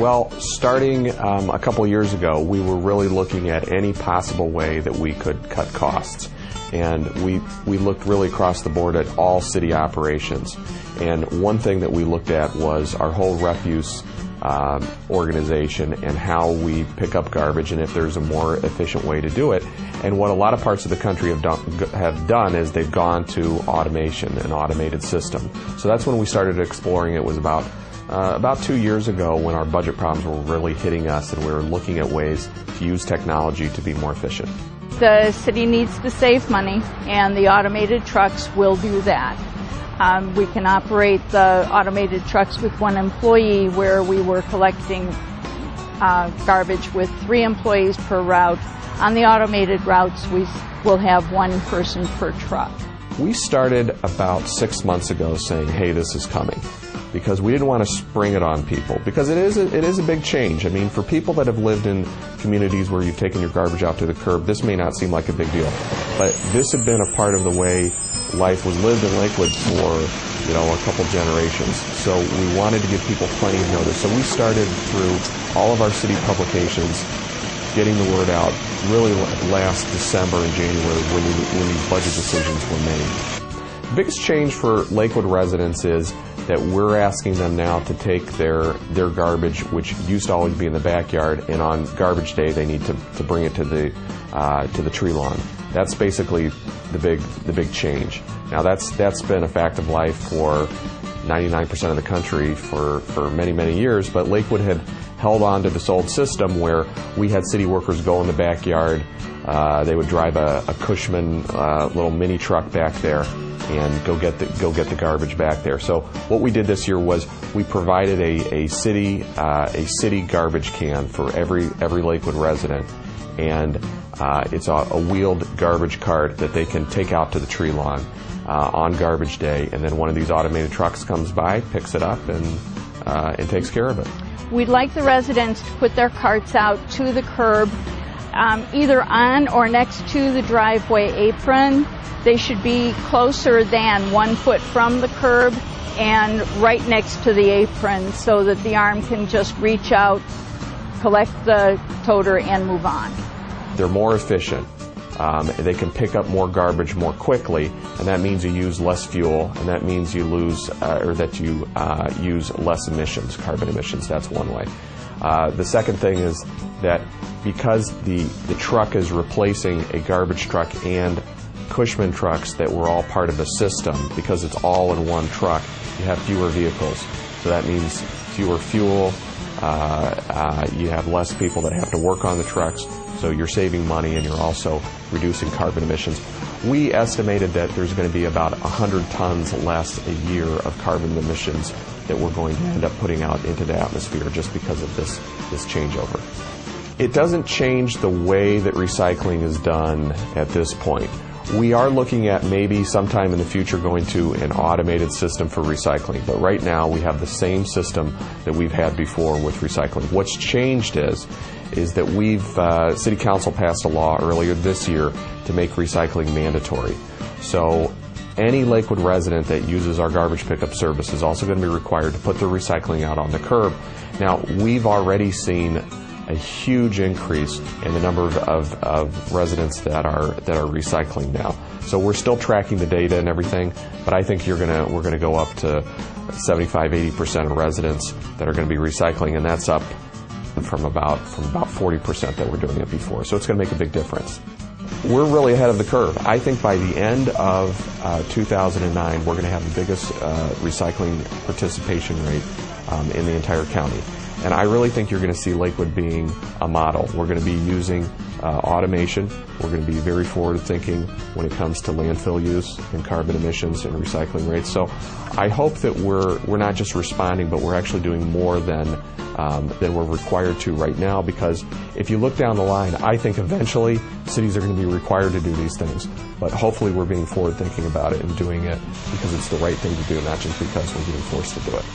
Well, starting a couple years ago, we were really looking at any possible way that we could cut costs. And we looked really across the board at all city operations. And one thing that we looked at was our whole refuse organization and how we pick up garbage and if there's a more efficient way to do it. And what a lot of parts of the country have done is they've gone to automation, an automated system. So that's when we started exploring. It was about 2 years ago when our budget problems were really hitting us and we were looking at ways to use technology to be more efficient. The city needs to save money, and the automated trucks will do that. We can operate the automated trucks with one employee, where we were collecting garbage with 3 employees per route. On the automated routes, we will have 1 person per truck. We started about 6 months ago saying, hey, this is coming, because we didn't want to spring it on people, because it is a big change. I mean, for people that have lived in communities where you've taken your garbage out to the curb, this may not seem like a big deal, but this had been a part of the way life was lived in Lakewood for, a couple generations. So we wanted to give people plenty of notice. So we started through all of our city publications, getting the word out really last December and January when these budget decisions were made. The biggest change for Lakewood residents is that we're asking them now to take their garbage, which used to always be in the backyard, and on garbage day they need to bring it to the tree lawn. That's basically the big change. Now that's been a fact of life for 99% of the country for many years, but Lakewood had held on to this old system where we had city workers go in the backyard. They would drive a Cushman little mini truck back there and go get the garbage back there. So what we did this year was we provided a city garbage can for every Lakewood resident, and it's a wheeled garbage cart that they can take out to the tree lawn on garbage day, and then one of these automated trucks comes by, picks it up, and takes care of it. We'd like the residents to put their carts out to the curb, either on or next to the driveway apron. They should be closer than 1 foot from the curb and right next to the apron so that the arm can just reach out, collect the toter, and move on. They're more efficient. They can pick up more garbage more quickly, and that means you use less fuel, and that means you use less emissions, carbon emissions. That's one way. The second thing is that because the truck is replacing a garbage truck and Cushman trucks that were all part of the system, because it's all in one truck, you have fewer vehicles. So that means fewer fuel, you have less people that have to work on the trucks, so you're saving money and you're also reducing carbon emissions. We estimated that there's going to be about 100 tons less a year of carbon emissions that we're going to end up putting out into the atmosphere just because of this changeover. It doesn't change the way that recycling is done at this point. We are looking at maybe sometime in the future going to an automated system for recycling, but right now we have the same system that we've had before with recycling. What's changed is that City Council passed a law earlier this year to make recycling mandatory. So any Lakewood resident that uses our garbage pickup service is also going to be required to put their recycling out on the curb. Now, we've already seen a huge increase in the number of residents that are recycling now. So we're still tracking the data and everything, but I think we're going to go up to 75-80% of residents that are going to be recycling, and that's up from about 40% that were doing it before. So it's going to make a big difference. We're really ahead of the curve. I think by the end of 2009, we're going to have the biggest recycling participation rate in the entire county. And I really think you're going to see Lakewood being a model. We're going to be using automation. We're going to be very forward-thinking when it comes to landfill use and carbon emissions and recycling rates. So I hope that we're not just responding, but we're actually doing more than we're required to right now, because if you look down the line, I think eventually cities are going to be required to do these things. But hopefully we're being forward-thinking about it and doing it because it's the right thing to do, not just because we're being forced to do it.